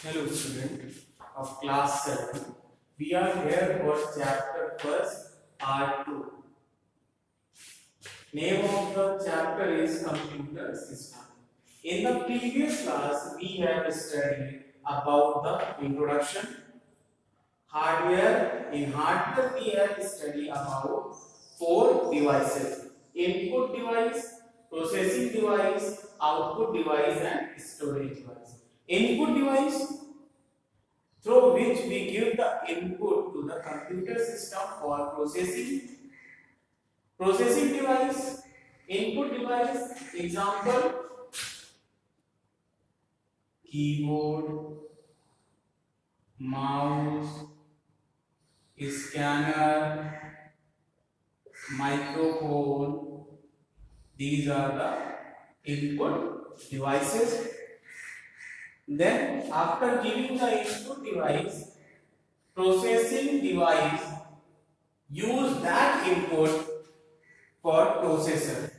Hello student of class 7. We are here for chapter first part 2. Name of the chapter is computer system. In the previous class we have studied about the introduction hardware. In hardware we have studied about four devices: input device, processing device, output device and storage device. Input device through which we give the input to the computer system for processing. Processing device, input device, example keyboard, mouse, scanner, microphone. These are the input devices. Then after giving the input device, processing device use that input for processor.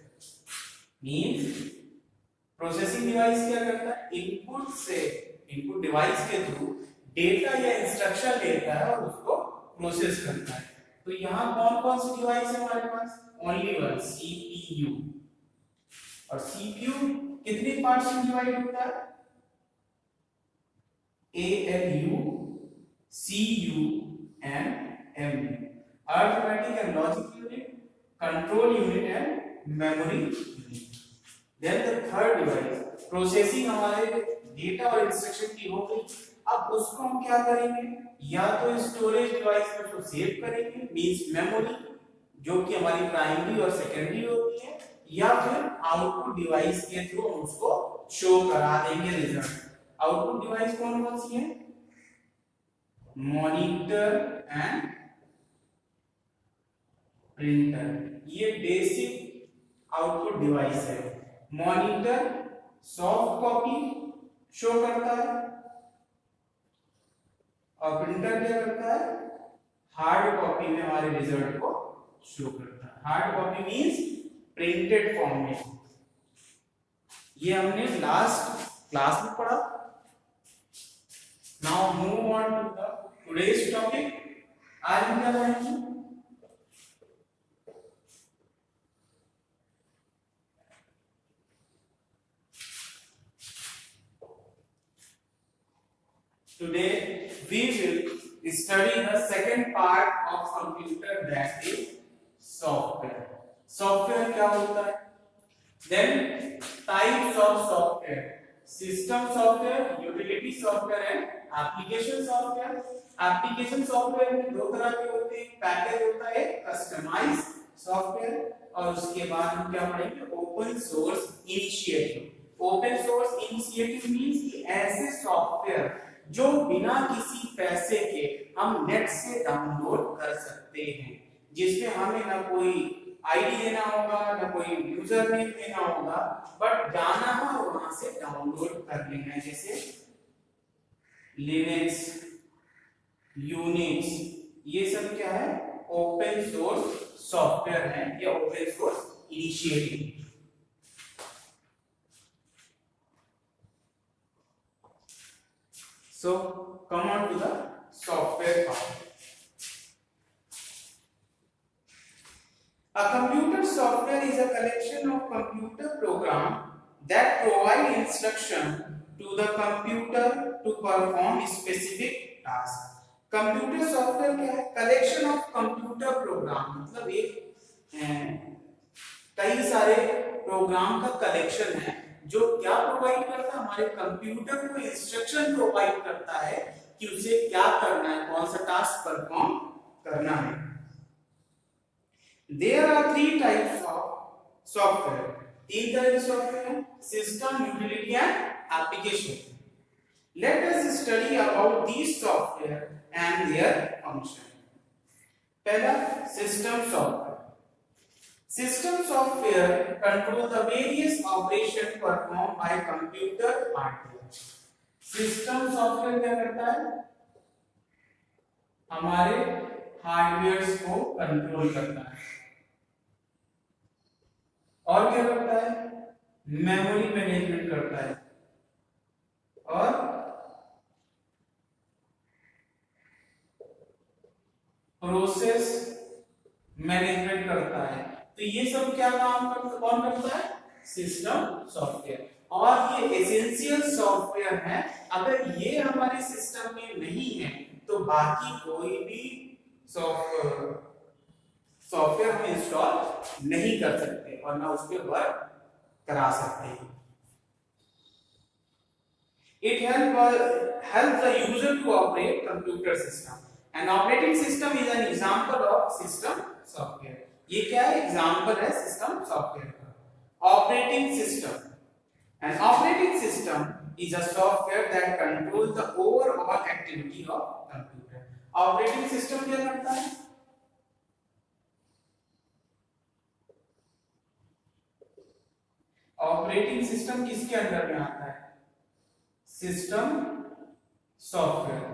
Means processing device क्या करता है, input से input device के through data या instruction लेता है और उसको प्रोसेस करता है. तो यहाँ कौन कौन सी डिवाइस है हमारे पास? Only one, CPU. और सीपीयू कितने पार्ट्स में डिवाइड होता है? ALU, CU and MU. Arithmetic and logic unit, control unit and memory unit. Then the third device, processing हमारे डेटा और इंस्ट्रक्शन की हो गई. अब उसको हम क्या करेंगे? या तो स्टोरेज डिवाइस में उसको सेव करेंगे, मींस मेमोरी, जो कि हमारी प्राइमरी और सेकेंडरी होती है, या फिर आउटपुट डिवाइस के थ्रू हम उसको शो करा देंगे रिजल्ट. आउटपुट डिवाइस कौन कौन सी है? Monitor and printer. ये बेसिक आउटपुट डिवाइस है. मॉनिटर सॉफ्ट कॉपी शो करता है और प्रिंटर क्या करता है? हार्ड कॉपी में हमारे रिजल्ट को शो करता है. Hard copy means printed form में. ये हमने लास्ट क्लास में पढ़ा. Now move on to the today's topic. आज हम क्या पढ़ेंगे? Today we will study the second part of computer, that is software. Software क्या होता है? Then types of software: system software, utility software and application software. Application software में दो तरह के होते हैं. पैकेज होता है कस्टमाइज सॉफ्टवेयर, और उसके बाद हम क्या पढ़ेंगे? Open source initiative. Open source initiative means कि ऐसे सॉफ्टवेयर जो बिना किसी पैसे के हम नेट से डाउनलोड कर सकते हैं, जिसमें हमें ना कोई आईडी देना होगा, ना कोई यूजर नेम देना होगा, बट जाना है और वहां से डाउनलोड कर लेना है. जैसे लिनक्स, यूनिक्स, ये सब क्या है? ओपन सोर्स सॉफ्टवेयर है या open source initiative. So come on to the software part. A computer software is a collection of computer program that provide instruction to the computer to perform specific task. Computer software क्या है? Collection of computer program, मतलब एक कई सारे programme का collection है जो क्या प्रोवाइड करता है? हमारे कंप्यूटर को इंस्ट्रक्शन प्रोवाइड करता है कि उसे क्या करना है, कौन सा टास्क परफॉर्म करना है. There are three types of software. तीन तरह के सॉफ्टवेयर हैं: system, utility and application. Let us study about these software and their function. पहला, system software. System software control the various operations performed by computer hardware. System software क्या करता है? हमारे hardware को कंट्रोल करता है. और क्या करता है? मेमोरी मैनेजमेंट करता है और प्रोसेस मैनेजमेंट करता है। तो ये सब क्या कौन करता है? System software. और ये एसेंशियल सॉफ्टवेयर है। अगर ये हमारे सिस्टम में नहीं है तो बाकी कोई भी सॉफ्टवेयर हम इंस्टॉल नहीं कर सकते और ना उस पर वर्क करा सकते हैं। It helps the user to operate computer system. An operating system is an example of system software. ये क्या है? Example है system software का. Operating system. An operating system is a software that controls the overall activity of computer. Operating system क्या करता है? Operating system किसके अंदर में आता है? System software.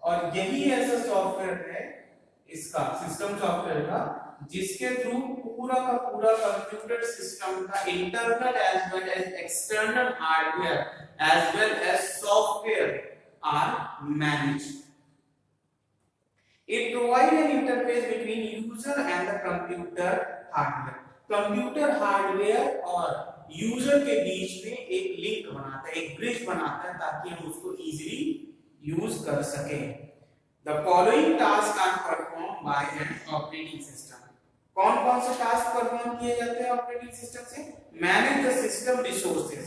और यही ऐसा सॉफ्टवेयर है इसका सिस्टम सॉफ्टवेयर का जिसके थ्रू पूरा का पूरा कंप्यूटर सिस्टम का internal as well as external hardware as well as software are managed. It provides an interface between user and the computer hardware. Computer hardware और यूजर के बीच में एक लिंक बनाता है, एक ब्रिज बनाता है ताकि हम उसको इजीली यूज कर सकें। The following tasks are performed by an operating system. कौन कौन से टास्क परफॉर्म किए जाते हैं ऑपरेटिंग सिस्टम से? Manage the system resources.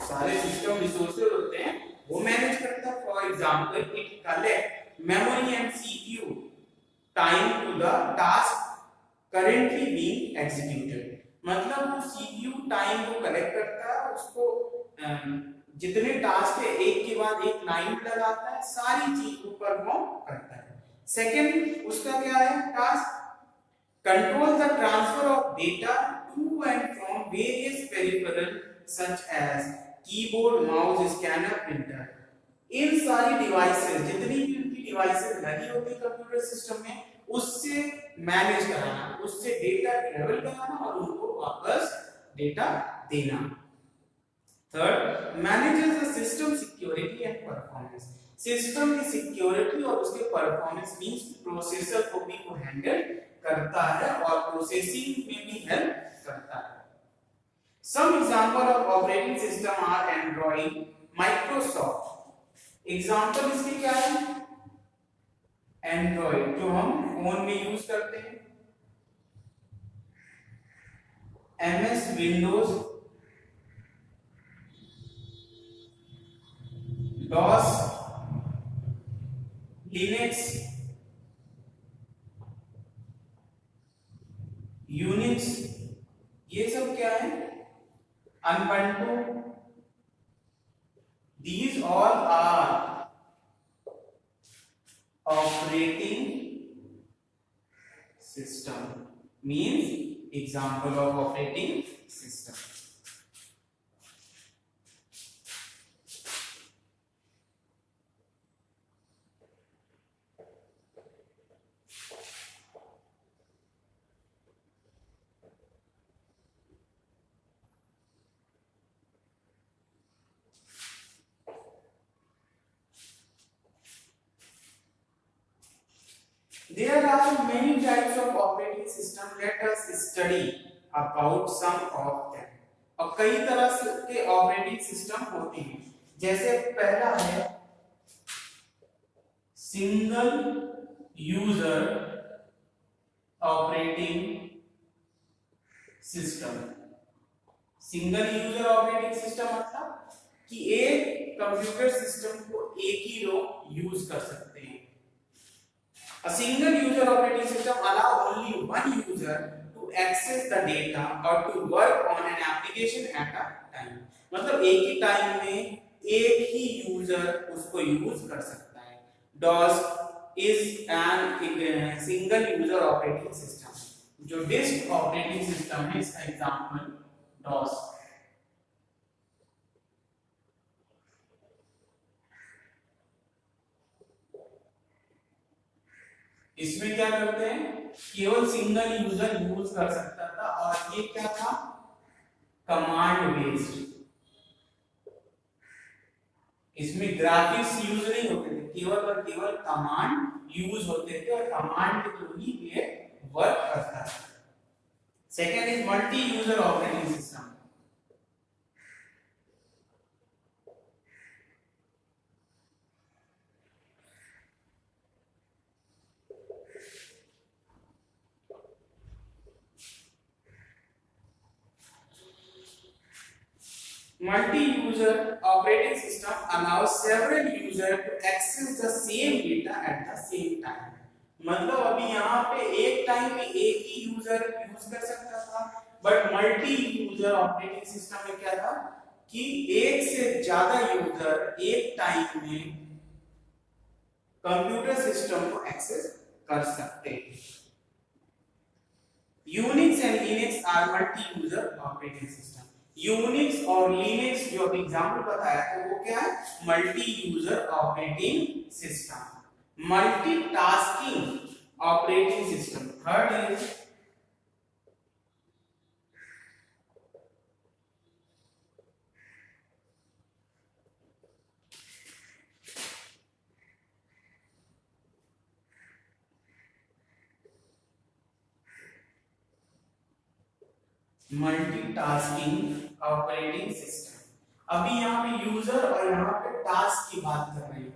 सारे सिस्टम रिसोर्सेज होते हैं वो मैनेज करता है। For example it collect memory and CPU time to the task currently being executed। मतलब वो सीपीयू टाइम को कलेक्ट करता है, उसको जितने टास्क है एक के बाद एक लाइन लगाता है, सारी चीज को परफॉर्म करता है। सेकंड उसका क्या है task? Control the transfer of data to and from various peripheral such as keyboard, mouse, scanner, printer. इन सारी डिवाइसेस जितनी भी उनकी डिवाइसेस लगी होती है कंप्यूटर सिस्टम में उससे मैनेज कराना, उससे डेटा ट्रेवल कराना और उनको वापस डेटा देना। Third manages the system security and performance. System की सिक्योरिटी और उसके परफॉर्मेंस मींस प्रोसेसर को भी वो हैंडल करता है और प्रोसेसिंग में भी हेल्प करता है। Some example of operating system are Android, Microsoft. Example इसके क्या है? एंड्रॉइड जो हम फोन में यूज करते हैं, MS Windows, DOS, Linux, Unix, ये सब क्या है? Ubuntu. These all are operating system, means example of operating system। There are many types of operating system. Let us study about some of them. और कई तरह के ऑपरेटिंग सिस्टम होते हैं। जैसे पहला है single user operating system. Single user operating system मतलब कि एक कंप्यूटर सिस्टम को एक ही लोग यूज कर सकते हैं। A single user operating system allow only one user to access the data or to work on an application at a time। मतलब एक ही टाइम में एक ही यूजर उसको यूज कर सकता है। DOS is an single user operating system। जो डिस्क ऑपरेटिंग सिस्टम है इसका एग्जांपल DOS। इसमें क्या करते हैं? केवल सिंगल यूजर यूज कर सकता था और ये क्या था? Command based. इसमें ग्राफिक्स यूज नहीं होते थे, केवल और केवल कमांड यूज होते थे और कमांड के थ्रू ही ये वर्क करता है। Second is multi user operating system. Multi-user operating system allows several users to access the same data at the same time। मतलब अभी यहाँ पे एक टाइम में एक ही यूजर यूज कर सकता था, but multi user operating system में क्या था कि एक से ज्यादा यूजर एक टाइम में कंप्यूटर सिस्टम को एक्सेस कर सकते हैं। Unix and Linux are multi user operating system. Unix और लिनक्स जो अभी एग्जांपल बताया तो वो क्या है, multi user operating system, multitasking operating system. Third is multitasking operating system. अभी यहाँ पे यूजर और यहाँ पे टास्क की बात कर रहे हैं।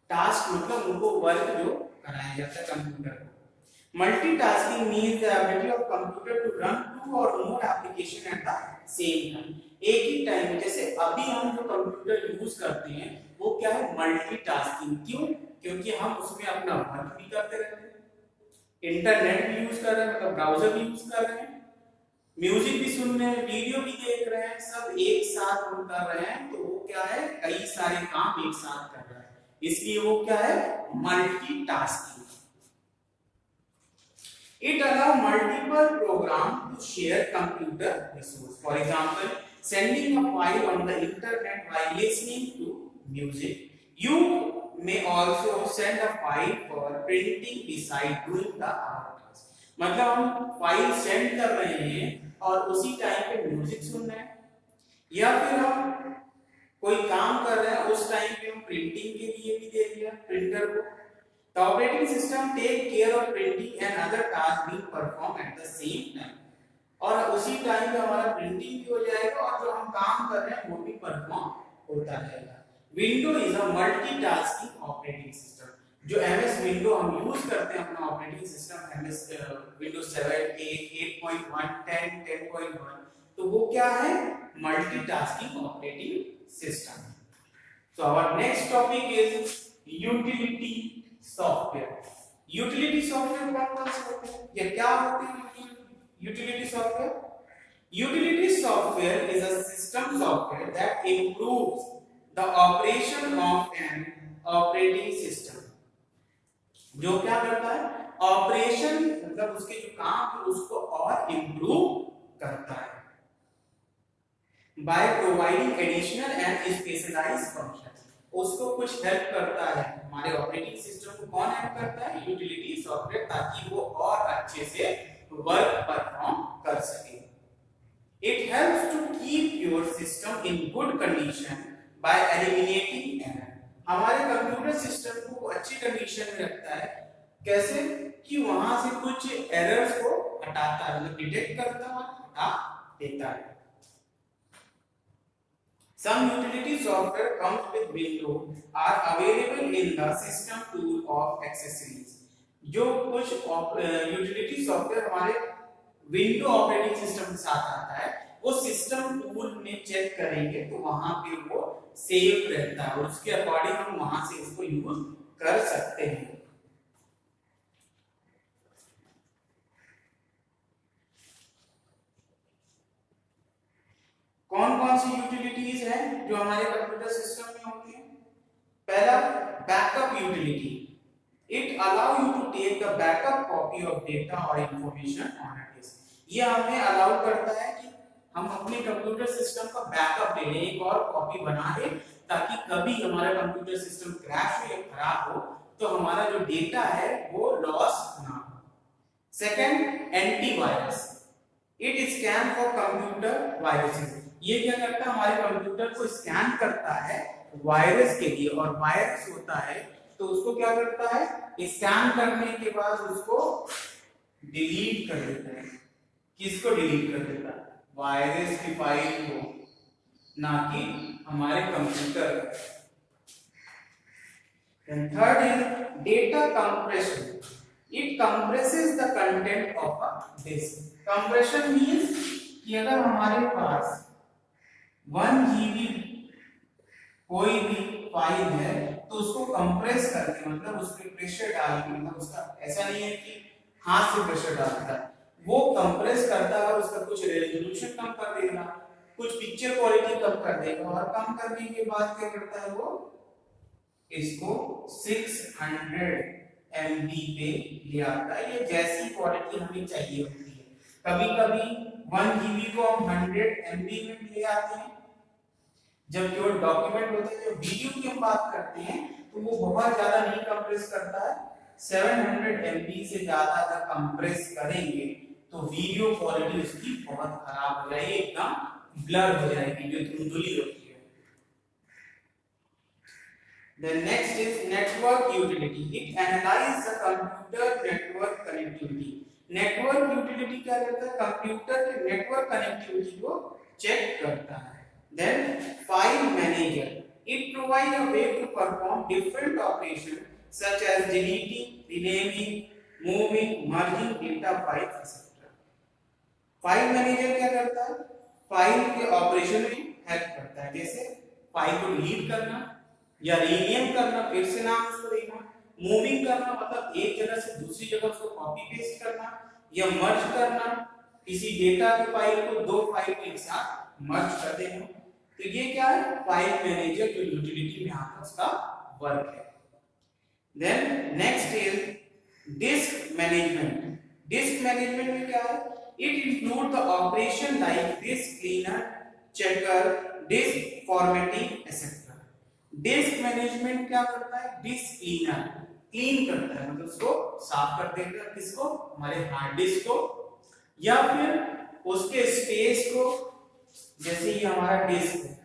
टास्क मतलब उनको वर्क जो कराया जाता है कंप्यूटर को। Multitasking means the ability of computer to run two or more application at the same time. एक ही टाइम में, जैसे अभी हम जो कंप्यूटर यूज करते हैं वो क्या है, मल्टीटास्किंग। क्यों? क्योंकि हम उसमें अपना वर्क भी करते रहते हैं, इंटरनेट भी यूज कर रहे हैं, मतलब ब्राउजर भी यूज कर रहे हैं, म्यूजिक भी सुन रहे हैं, वीडियो भी देख रहे हैं, सब एक साथ हम कर रहे हैं। तो वो क्या है, कई सारे काम एक साथ कर रहा है, इसलिए वो क्या है, multitasking. It allow multiple program to share computer resource. For example, sending a file on the internet while listening to music. You may also send a file for printing beside doing the other task। मतलब हम file send कर रहे हैं और उसी time पे music सुन रहे हैं, या फिर हम कोई काम कर रहे हैं उस टाइम पे हम प्रिंटिंग के लिए भी दे दिया प्रिंटर को। The operating system take care of printing and other task being perform at the same time. और उसी टाइम पे हमारा प्रिंटिंग भी हो जाएगा और जो हम काम कर रहे हैं वो भी परफॉर्म होता रहेगा। Window is a multitasking operating system. जो एमएस विंडो हम यूज करते हैं अपना ऑपरेटिंग सिस्टम, एमएस विंडोज 7, 8, 8.1, 10, 10.1, तो वो क्या है, multitasking operating system. So our next topic is utility software। Utility software कौन-कौन से होते हैं या क्या होते हैं utility software? Utility software is a system software that improves the operation of an operating system। जो क्या करता है, ऑपरेशन मतलब उसके जो काम है उसको और इम्प्रूव करता है by providing additional and specialized functions। उसको कुछ हेल्प करता है, हमारे ऑपरेटिंग सिस्टम को कौन हेल्प करता है, यूटिलिटी सॉफ्टवेयर, ताकि वो और अच्छे से वर्क परफॉर्म कर सके। It helps to keep your system in good condition by eliminating error। हमारे कंप्यूटर सिस्टम को अच्छी कंडीशन में रखता है, कैसे कि वहां से कुछ एरर्स को हटाता है, मतलब डिटेक्ट करता है और हटा देता है। Some utility software comes with window are available in the system tool of accessories। जो कुछ यूटिलिटी सॉफ्टवेयर हमारे विंडो ऑपरेटिंग सिस्टम के साथ आता है, वो सिस्टम टूल में चेक करेंगे तो वहां पे वो सेव रहता है और उसके अकॉर्डिंग हम वहां से इसको यूज कर सकते हैं। कौन कौन सी यूटिलिटीज हैं जो हमारे कंप्यूटर सिस्टम में होती हैं? पहला, backup utility. It allow you to take the backup copy of data और इंफॉर्मेशन ऑन अ डिस्क। ये हमें अलाउ करता है कि हम अपने कंप्यूटर सिस्टम का बैकअप ले लें, एक और कॉपी बना लें, ताकि कभी हमारा कंप्यूटर सिस्टम क्रैश हो या खराब हो तो हमारा जो डेटा है वो लॉस ना हो। Second, antivirus. It scan for computer viruses. ये क्या करता है, हमारे कंप्यूटर को स्कैन करता है वायरस के लिए, और वायरस होता है तो उसको क्या करता है, स्कैन करने के बाद उसको डिलीट कर देता है। किसको डिलीट कर देता है, वायरस की फाइल को, ना कि हमारे कंप्यूटर को। Then third is data compression. It compresses the content of a disk. Compression means कि अगर हमारे पास 1 GB कोई भी फाइल है तो उसको कंप्रेस करके, मतलब उस पर प्रेशर डाल के, मतलब उसका ऐसा नहीं है कि हाथ से प्रेशर डालता है, वो कंप्रेस करता है और उसका कुछ रेजोल्यूशन कम कर देगा, कुछ पिक्चर क्वालिटी कम कर देगा, और कम करने के बाद क्या करता है, वो इसको 600 MB पे ले आता है। ये जैसी क्वालिटी हमें चाहिए होती है। कभी कभी 1 GB को हम 100 MB में ले आते हैं। जब जो डॉक्यूमेंट होता है, जो वीडियो की हम बात करते हैं, तो वो बहुत ज्यादा नहीं कंप्रेस करता है। 700 MB से ज्यादा अगर कंप्रेस करेंगे तो वीडियो क्वालिटी उसकी बहुत खराब हो जाएगी, एकदम ब्लर हो जाएगी, जो धुंधली होती है। The next is network utility. It analyzes the computer network connectivity. Network utility क्या करता है, कंप्यूटर के नेटवर्क कनेक्टिविटी को चेक करता है। Then file manager. It provides a way to perform different operations such as deleting, renaming, moving, merging data files, etc. File manager क्या करता है, फाइल के ऑपरेशन में हेल्प करता है, जैसे फाइल को डिलीट करना या रीनेम करना, फिर से नाम उसको देना, मूविंग करना मतलब एक जगह से दूसरी जगह उसको कॉपी पेस्ट करना, या मर्ज करना, किसी डेटा की फाइल को दो फाइल के साथ मर्ज कर देना। तो ये क्या है, फाइल मैनेजर जो यूटिलिटी में आता है उसका वर्क है। Then next is disk management. Disk management में क्या है, it include the operation like disk cleaner, checker, disk formatting etcetera. Disk management क्या करता है, डिस्क क्लीनर, क्लीन करता है, मतलब उसको साफ कर देता है, किसको, हमारे हार्ड डिस्क को, या फिर उसके स्पेस को, जैसे ये हमारा डिस्क है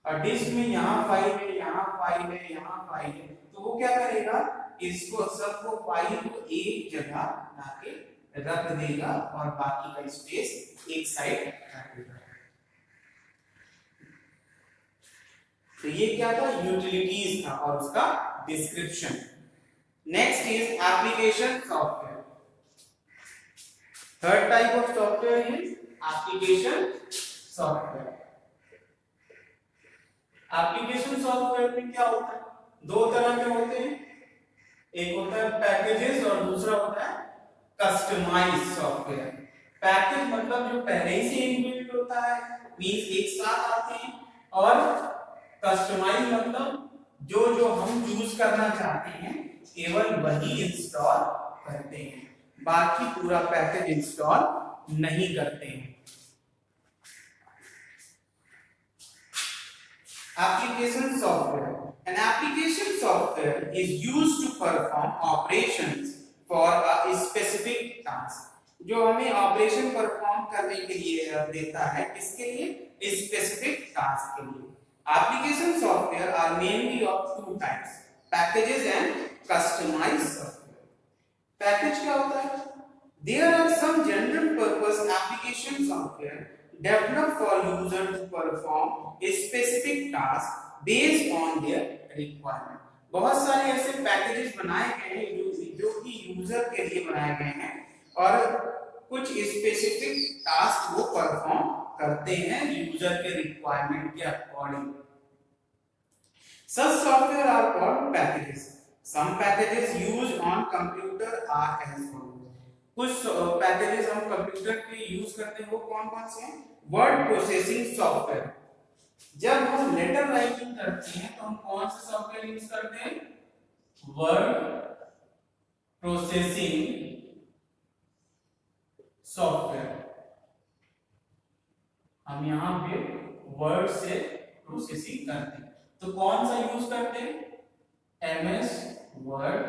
और डिस्क में यहाँ फाइल है, यहाँ फाइल है, यहाँ फाइल है, तो वो क्या करेगा, इसको सबको फाइल को एक जगह लाके रख देगा और बाकी का स्पेस एक साइड रख देगा। तो ये क्या था, यूटिलिटीज था और उसका description. Next is application software. Third type of software is application software. Application software में क्या होता है, दो तरह के होते हैं, एक होता है पैकेजेस और दूसरा होता है कस्टमाइज्ड सॉफ्टवेयर। पैकेज मतलब जो पहले ही से इनबिल्ट होता है, मींस एक साथ आते हैं, और कस्टमाइज मतलब जो जो हम यूज करना चाहते हैं केवल वही इंस्टॉल करते हैं, बाकी पूरा पैकेज इंस्टॉल नहीं करते हैं। Application software. An application software is used to perform operations for a specific task. जो हमें ऑपरेशन परफॉर्म करने के लिए देता है, किसके लिए, स्पेसिफिक टास्क के लिए। Application software are mainly of two types, packages and customized software. Package क्या होता है, there are some general purpose application software developed for user to perform a specific task based on their requirement. बहुत सारे ऐसे packages बनाए गए हैं जो कि यूजर के लिए बनाए गए हैं और कुछ स्पेसिफिक टास्क वो परफॉर्म करते हैं यूजर के रिक्वायरमेंट के according. Such software are called packages. Some packages used on computer are as follows. कुछ पैकेजेस हम कंप्यूटर पे यूज करते हैं, वो कौन कौन से हैं, वर्ड प्रोसेसिंग सॉफ्टवेयर। जब हम लेटर राइटिंग करते हैं तो हम कौन सा सॉफ्टवेयर यूज करते हैं, वर्ड प्रोसेसिंग सॉफ्टवेयर। हम यहां पे वर्ड से प्रोसेसिंग करते हैं तो कौन सा यूज करते हैं, MS वर्ड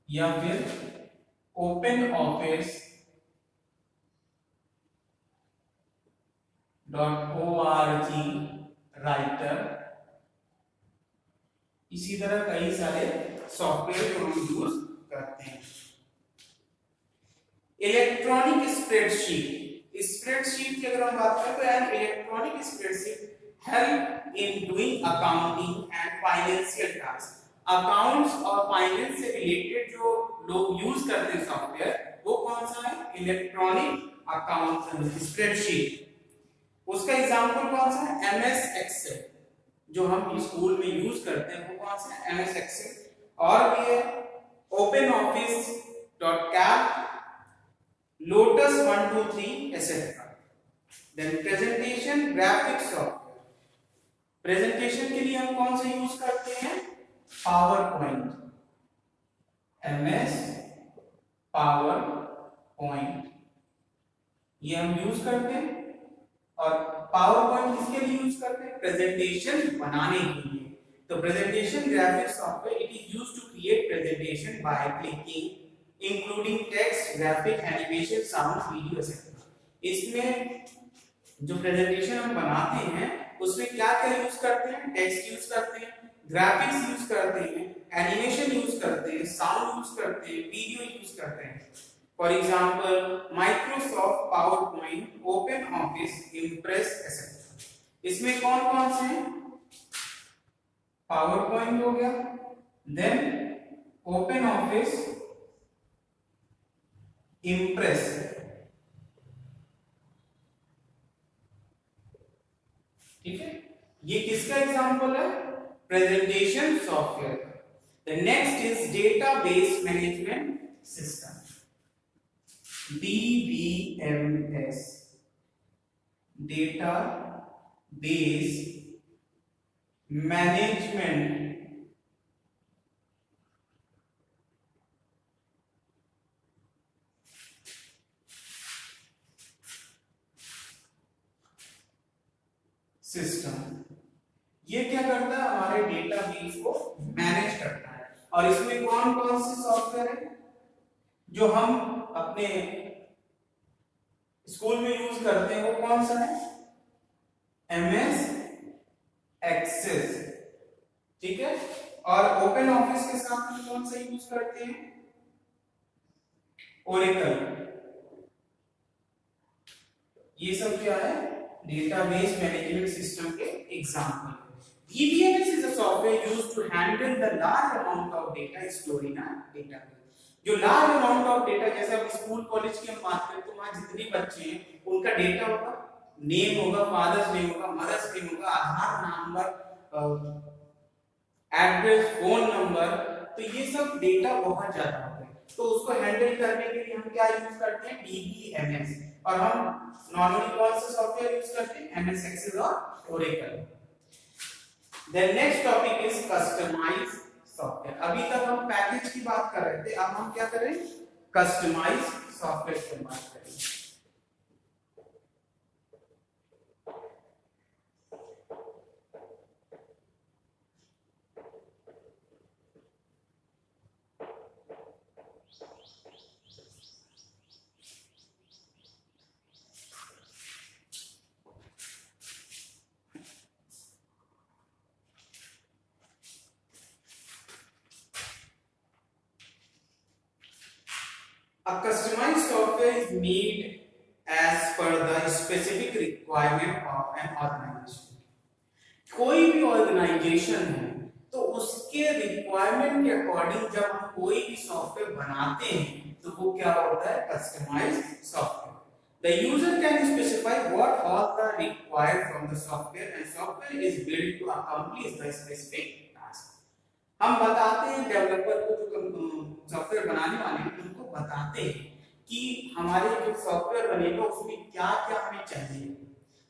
या फिर ओपन ऑफिस राइटर। इसी तरह कई सारे सॉफ्टवेयर जो हम यूज करते हैं। इलेक्ट्रॉनिक स्प्रेडशीट की अगर हम बात करें तो यार electronic spreadsheet help in doing accounting and financial task. Accounts और फाइनेंस से रिलेटेड जो लोग यूज करते हैं सॉफ्टवेयर वो कौन सा है? Electronic account spreadsheet. उसका एग्जांपल कौन सा है? एमएस एक्सेल, जो हम स्कूल में यूज करते हैं वो कौन सा है? MS Excel. और भी है open office dot cap, Lotus 123 etcetera. Then presentation graphics software. Presentation के लिए हम कौन सा यूज करते हैं? PowerPoint, MS PowerPoint, ये हम यूज करते हैं। और पावर पॉइंट किसके लिए यूज करते हैं? प्रेजेंटेशन बनाने के लिए। तो presentation graphics software it is used to create presentation by clicking including text, graphic, animation, sound, video etcetera. इसमें जो प्रेजेंटेशन हम बनाते हैं उसमें क्या क्या यूज करते हैं? टेक्स्ट यूज करते हैं, ग्राफिक्स यूज करते हैं, एनिमेशन यूज करते हैं, साउंड यूज करते हैं, वीडियो यूज करते हैं। For example, Microsoft PowerPoint, OpenOffice, Impress, etc. इसमें कौन कौन से हैं? PowerPoint हो गया, then OpenOffice, Impress, ठीक है। ये किसका एग्जांपल है? Presentation software. The next is database management system, DBMS, data base management system. ये क्या करता है? हमारे डेटाबेस को मैनेज करता है। और इसमें कौन कौन से सॉफ्टवेयर है जो हम अपने स्कूल में यूज करते हैं? वो कौन सा है? एमएस एक्सेल, ठीक है। और ओपन ऑफिस के साथ में कौन सा यूज करते हैं? ओरेकल। ये सब क्या है? डेटाबेस मैनेजमेंट सिस्टम के example. DBMS is a software used to handle the large amount of data stored in a database। जो लार्ज अमाउंट ऑफ डेटा, जैसे अब स्कूल कॉलेज की हम बात करें तो वहां जितने बच्चे हैं उनका डेटा होगा, नेम होगा, फादर्स नेम होगा, मदर्स नेम होगा, आधार नंबर, एड्रेस, फोन नंबर, तो ये सब डेटा बहुत ज्यादा होता है। तो उसको हैंडल करने के लिए हम क्या यूज करते हैं? DBMS। और हम नॉर्मली कौन सा सॉफ्टवेयर यूज करते हैं? एमएस एक्सेल और Oracle. Then next topic is customize software. अभी तक हम पैकेज की बात कर रहे थे, अब हम क्या करें? कस्टमाइज सॉफ्टवेयर की बात करें। A customized software is made as per the specific requirement of an organization। कोई भी ऑर्गेनाइजेशन है तो उसके रिक्वायरमेंट के अकॉर्डिंग जब हम कोई भी सॉफ्टवेयर बनाते हैं तो वो क्या होता है? Customized software. The user can specify what all the required from the software and software is built to accomplish the specific task। हम बताते हैं डेवलपर को, जो सॉफ्टवेयर बनाने वाले हैं उनको बताते हैं कि हमारे जो सॉफ्टवेयर बनेगा उसमें क्या क्या हमें चाहिए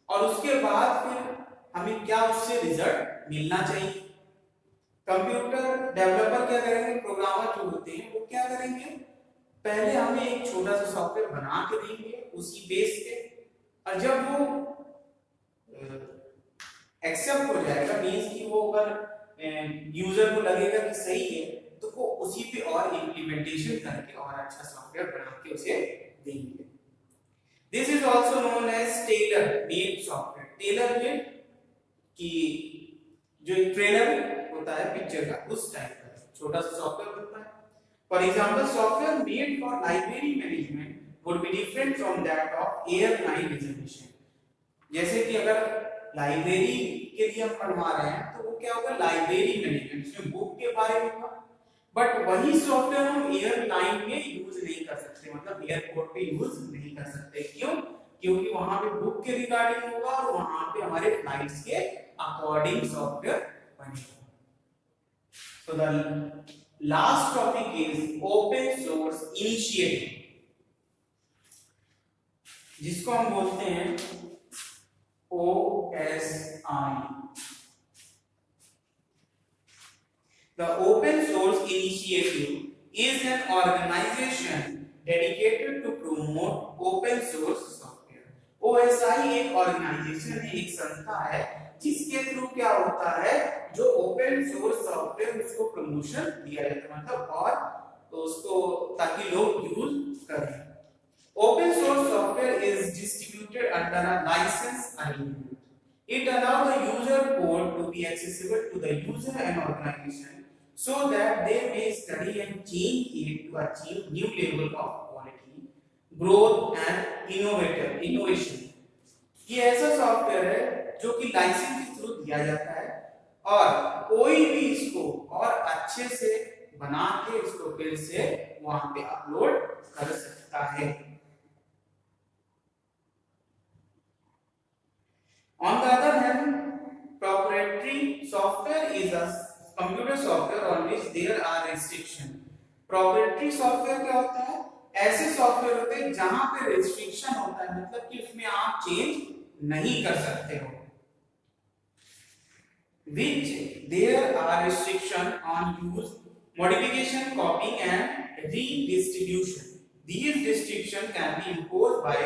और उसके बाद फिर हमें क्या उससे रिजल्ट मिलना चाहिए। कंप्यूटर डेवलपर क्या करेंगे? प्रोग्रामर जो होते हैं वो क्या करेंगे? पहले हमें एक छोटा सा सॉफ्टवेयर बना के देंगे उसी बेस पे, और जब वो एक्सेप्ट हो जाएगा, मींस कि वो अगर यूजर को लगेगा कि सही है तो वो उसी पे और इंप्लीमेंटेशन करके और अच्छा सॉफ्टवेयर बना के उसे देंगे। This is also known as tailor made software. Tailor made कि जो एक ट्रेलर होता है पिक्चर का, उस टाइप का छोटा सा सॉफ्टवेयर होता है। For example software made for library management would be different from that of airline reservation. जैसे कि अगर लाइब्रेरी के लिए हम बनवा रहे हैं तो वो क्या होगा, लाइब्रेरी मैनेजमेंट, इसमें बुक के बारे में होगा। बट वही सॉफ्टवेयर हम एयरलाइन में यूज नहीं कर सकते, मतलब एयरपोर्ट पे यूज नहीं कर सकते। क्यों? क्योंकि वहां पे बुक के रिगार्डिंग होगा और वहां पे हमारे फ्लाइट्स के अकॉर्डिंग सॉफ्टवेयर बनेगा। So the last topic is open source initiative, जिसको हम बोलते हैं OSI। The Open Source Initiative is an organization dedicated to promote open source software। OSI एक ऑर्गेनाइजेशन है, एक संस्था है जिसके थ्रू क्या होता है, जो ओपन सोर्स सॉफ्टवेयर उसको प्रमोशन दिया जाता है, मतलब और तो उसको ताकि लोग यूज करें। Open source software is distributed under a license arrangement. It allows the user code to be accessible to the user and organization so that they may study and change it to achieve new level of quality, growth and innovation। ये ऐसा software है जो कि licence के through दिया जाता है और कोई भी इसको और अच्छे से बना के इसको फिर से वहां पे अपलोड कर सकता है। On the other hand, proprietary software is a computer software on which there are restrictions। proprietary software क्या होता है, ऐसे सॉफ्टवेयर होते हैं जहां पे रिस्ट्रिक्शन होता है, मतलब कि उसमें आप चेंज नहीं कर सकते हो। which there are restriction on use, modification, copying and redistribution। These restrictions can be imposed by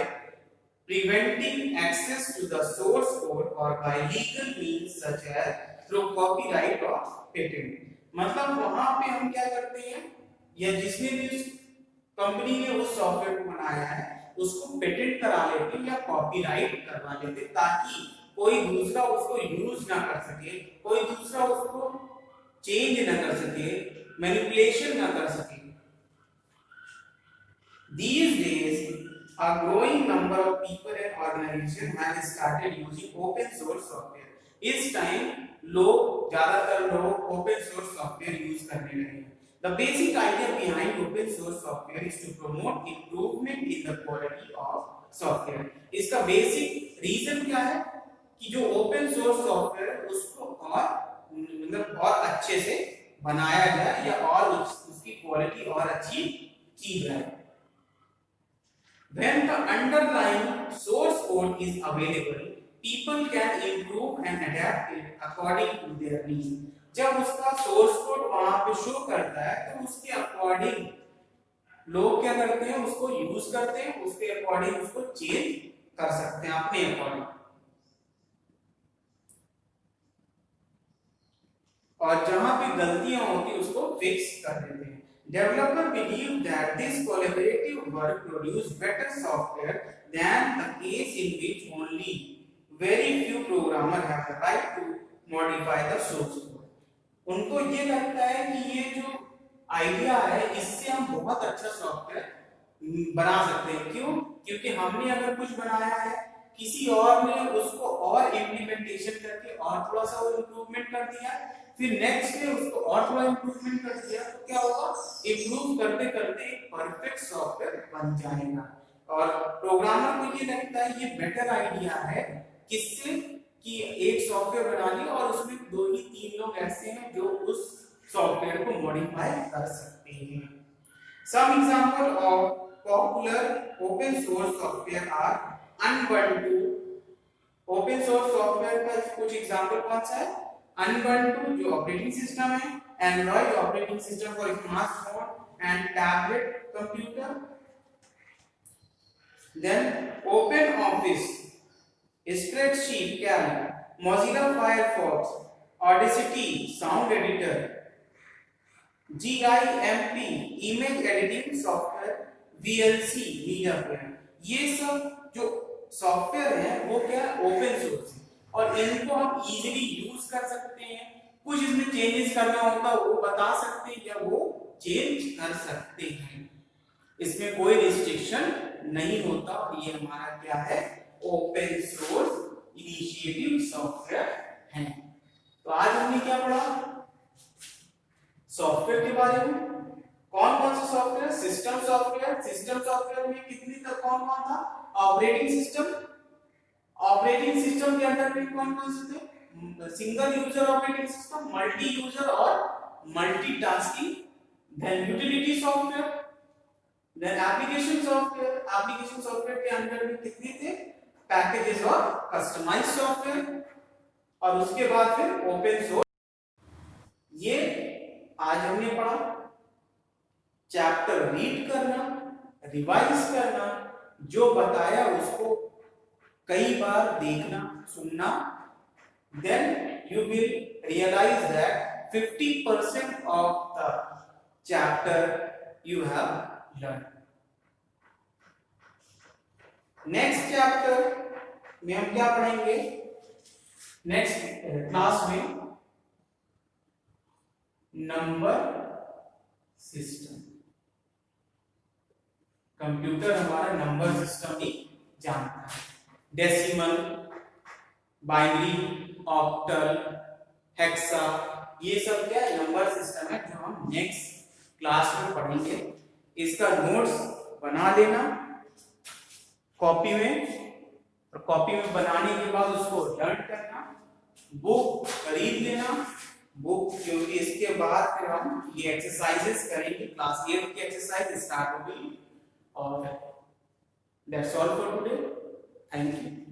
preventing access to the source code or by legal means such as through copyright or patent। मतलब वहां पे हम क्या करते हैं, या जिसने भी उस कंपनी ने उस सॉफ्टवेयर को बनाया है उसको पेटेंट करा लेते या कॉपीराइट करवा लेते, ताकि कोई दूसरा उसको यूज ना कर सके, कोई दूसरा उसको चेंज ना कर सके, मैनिपुलेशन ना कर सके। These days a growing number of people and organizations have started using open source software। इस टाइम लोग ज्यादातर लोग ओपन सोर्स सॉफ्टवेयर यूज करने लगे हैं। The basic idea behind open source software is to promote improvement in the quality of software। इसका basic reason क्या है कि जो ओपन सोर्स सॉफ्टवेयर है उसको और मतलब और अच्छे से बनाया जाए या और उसकी क्वालिटी और अच्छी की जाए। When the underlying source code is available, people can improve and adapt it according to their needs। जब उसका सोर्स कोड वहां पे शो करता है तो उसके अकॉर्डिंग लोग क्या करते हैं, उसको यूज करते हैं, उसके अकॉर्डिंग उसको चेंज कर सकते हैं अपने अकॉर्डिंग, और जहां भी गलतियां होती है उसको फिक्स कर देते हैं। Developer believe that this collaborative work produce better software than the case in which only very few programmers have the right to modify the source code। उनको ये लगता है कि ये जो आइडिया है इससे हम बहुत अच्छा सॉफ्टवेयर बना सकते हैं। क्यों? क्योंकि हमने अगर कुछ बनाया है, किसी और ने उसको और इम्प्लीमेंटेशन करके और थोड़ा सा वो इम्प्रूवमेंट कर दिया, फिर नेक्स्ट ने उसको और थोड़ा इम्प्रूवमेंट कर दिया, तो क्या होगा, इम्प्रूव करते करते एक परफेक्ट सॉफ्टवेयर बन जाएगा। और प्रोग्रामर को ये लगता है ये बेटर आइडिया है, किससे कि एक सॉफ्टवेयर बना लिया और उसमें 2 ही 3 लोग ऐसे हैं जो उस सॉफ्टवेयर को मॉडिफाई कर सकते हैं। Some example of popular open source software are Ubuntu। Open source software का कुछ एग्जांपल कौन सा है, Ubuntu जो ऑपरेटिंग सिस्टम है, Android operating system for smartphone and tablet computer, then open office, spreadsheet, calc, Mozilla Firefox, Audacity sound editor, GIMP image editing software, VLC media player. ये सब जो सॉफ्टवेयर है वो क्या है, ओपन सोर्स है और इनको हम इजीली यूज कर सकते हैं। कुछ इसमें चेंजेस करना होता है वो बता सकते हैं या वो चेंज कर सकते हैं, इसमें कोई रिस्ट्रिक्शन नहीं होता। और ये हमारा क्या है, ओपन सोर्स इनिशिएटिव सॉफ्टवेयर है। तो आज हमने क्या पढ़ा, सॉफ्टवेयर के बारे में। कौन कौन से software, system software, system software में कितनी तक कौन कौन था, ऑपरेटिंग सिस्टम, ऑपरेटिंग सिस्टम के अंदर में कौन कौन से थे, single user operating system, multi user और multitasking, then utility software, then application software, application software के अंदर में कितने थे, पैकेजेस और कस्टमाइज सॉफ्टवेयर, और उसके बाद फिर ओपन सोर्स। ये आज हमने पढ़ा। चैप्टर रीड करना, रिवाइज करना, जो बताया उसको कई बार देखना सुनना, then you will realize that 50% of the chapter you have learned. Next chapter में हम क्या पढ़ेंगे, नेक्स्ट क्लास में नंबर सिस्टम। कंप्यूटर हमारा नंबर सिस्टम ही जानता है, डेसिमल, बाइनरी, ऑक्टल, हेक्सा, ये सब क्या है, नंबर सिस्टम है जो हम नेक्स्ट क्लास में पढ़ेंगे। इसका नोट्स बना लेना कॉपी में, और कॉपी में बनाने के बाद उसको लर्न करना, बुक खरीद लेना बुक, क्योंकि इसके बाद फिर हम ये एक्सरसाइजेस करेंगे, क्लास 8 की एक्सरसाइज स्टार्ट होगी। और that's all for today, thank you.